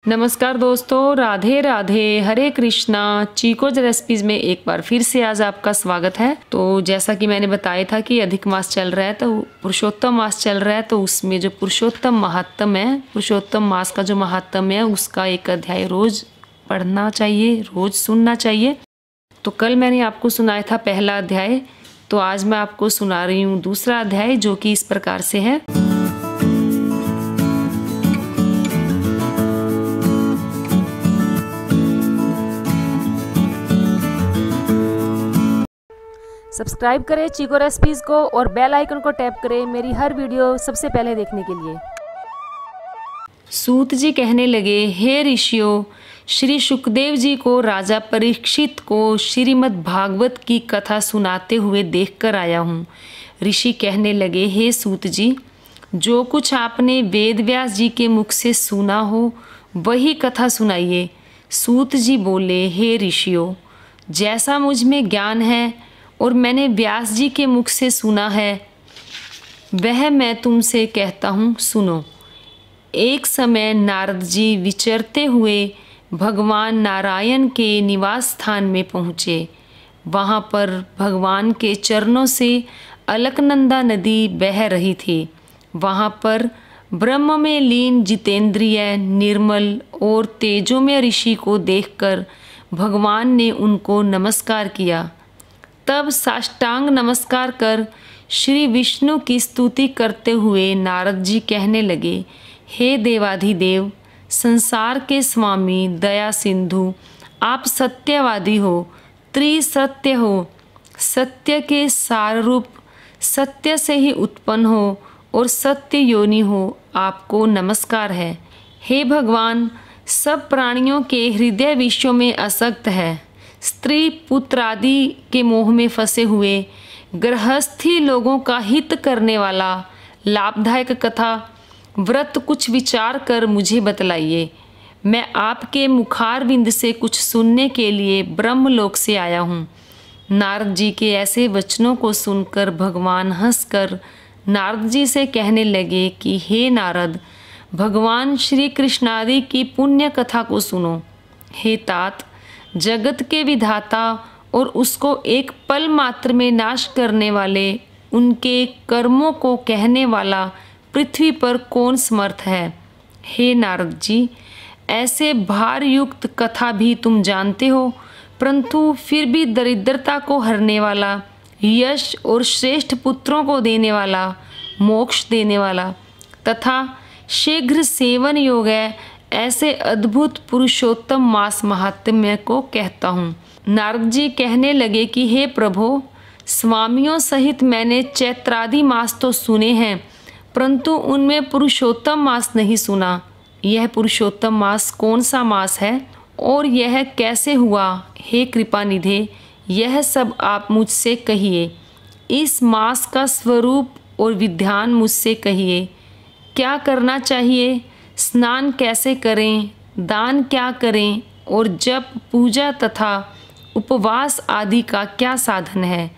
नमस्कार दोस्तों, राधे राधे, हरे कृष्णा। चीकोज रेसिपीज में एक बार फिर से आज आपका स्वागत है। तो जैसा कि मैंने बताया था कि अधिक मास चल रहा है, तो पुरुषोत्तम मास चल रहा है, तो उसमें जो पुरुषोत्तम महात्म है, पुरुषोत्तम मास का जो महात्म है उसका एक अध्याय रोज पढ़ना चाहिए, रोज सुनना चाहिए। तो कल मैंने आपको सुनाया था पहला अध्याय, तो आज मैं आपको सुना रही हूँ दूसरा अध्याय, जो कि इस प्रकार से है। सब्सक्राइब करें चीको रेसिपीज़ को और बेल आइकन को टैप करें मेरी हर वीडियो सबसे पहले देखने के लिए। सूत जी कहने लगे, हे ऋषियों, श्री सुखदेव जी को राजा परीक्षित को श्रीमद् भागवत की कथा सुनाते हुए देखकर आया हूँ। ऋषि कहने लगे, हे सूत जी, जो कुछ आपने वेद व्यास जी के मुख से सुना हो वही कथा सुनाइए। सूत जी बोले, हे ऋषियों, जैसा मुझ में ज्ञान है और मैंने व्यास जी के मुख से सुना है वह मैं तुमसे कहता हूँ, सुनो। एक समय नारद जी विचरते हुए भगवान नारायण के निवास स्थान में पहुँचे। वहाँ पर भगवान के चरणों से अलकनंदा नदी बह रही थी। वहाँ पर ब्रह्म में लीन जितेंद्रिय, निर्मल और तेजोमय ऋषि को देखकर भगवान ने उनको नमस्कार किया। तब साष्टांग नमस्कार कर श्री विष्णु की स्तुति करते हुए नारद जी कहने लगे, हे देवाधिदेव, संसार के स्वामी, दया सिंधु, आप सत्यवादी हो, त्रिसत्य हो, सत्य के सार रूप, सत्य से ही उत्पन्न हो और सत्य योनि हो, आपको नमस्कार है। हे भगवान, सब प्राणियों के हृदय विषयों में आसक्त है, स्त्री पुत्र आदि के मोह में फंसे हुए गृहस्थी लोगों का हित करने वाला लाभदायक कथा व्रत कुछ विचार कर मुझे बतलाइए। मैं आपके मुखारविंद से कुछ सुनने के लिए ब्रह्मलोक से आया हूँ। नारद जी के ऐसे वचनों को सुनकर भगवान हंसकर नारद जी से कहने लगे कि हे नारद, भगवान श्री कृष्णादि की पुण्य कथा को सुनो। हे तात, जगत के विधाता और उसको एक पल मात्र में नाश करने वाले, उनके कर्मों को कहने वाला पृथ्वी पर कौन समर्थ है। हे नारद जी, ऐसे भार युक्त कथा भी तुम जानते हो, परंतु फिर भी दरिद्रता को हरने वाला, यश और श्रेष्ठ पुत्रों को देने वाला, मोक्ष देने वाला तथा शीघ्र सेवन योग है, ऐसे अद्भुत पुरुषोत्तम मास महात्म्य को कहता हूँ। नारद जी कहने लगे कि हे प्रभो, स्वामियों सहित मैंने चैत्रादि मास तो सुने हैं, परंतु उनमें पुरुषोत्तम मास नहीं सुना। यह पुरुषोत्तम मास कौन सा मास है और यह कैसे हुआ? हे कृपानिधे, यह सब आप मुझसे कहिए। इस मास का स्वरूप और विधान मुझसे कहिए। क्या करना चाहिए, स्नान कैसे करें, दान क्या करें और जप, पूजा तथा उपवास आदि का क्या साधन है।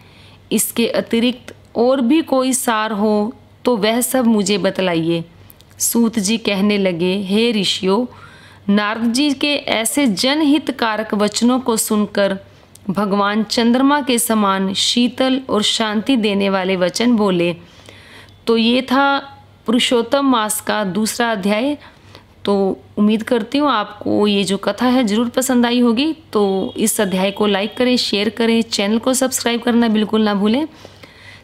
इसके अतिरिक्त और भी कोई सार हो तो वह सब मुझे बतलाइए। सूत जी कहने लगे, हे ऋषियों, नारद जी के ऐसे जनहित कारक वचनों को सुनकर भगवान चंद्रमा के समान शीतल और शांति देने वाले वचन बोले। तो ये था पुरुषोत्तम मास का दूसरा अध्याय। तो उम्मीद करती हूँ आपको ये जो कथा है ज़रूर पसंद आई होगी। तो इस अध्याय को लाइक करें, शेयर करें, चैनल को सब्सक्राइब करना बिल्कुल ना भूलें।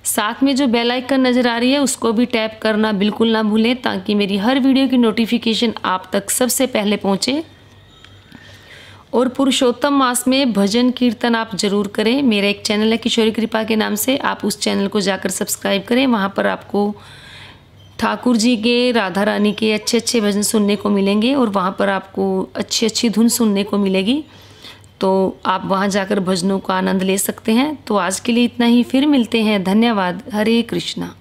साथ में जो बेल आइकन नज़र आ रही है उसको भी टैप करना बिल्कुल ना भूलें, ताकि मेरी हर वीडियो की नोटिफिकेशन आप तक सबसे पहले पहुँचे। और पुरुषोत्तम मास में भजन कीर्तन आप ज़रूर करें। मेरा एक चैनल है किशोरी कृपा के नाम से, आप उस चैनल को जाकर सब्सक्राइब करें। वहाँ पर आपको ठाकुर जी के, राधा रानी के अच्छे अच्छे भजन सुनने को मिलेंगे और वहाँ पर आपको अच्छी अच्छी धुन सुनने को मिलेगी। तो आप वहाँ जाकर भजनों का आनंद ले सकते हैं। तो आज के लिए इतना ही, फिर मिलते हैं। धन्यवाद। हरे कृष्णा।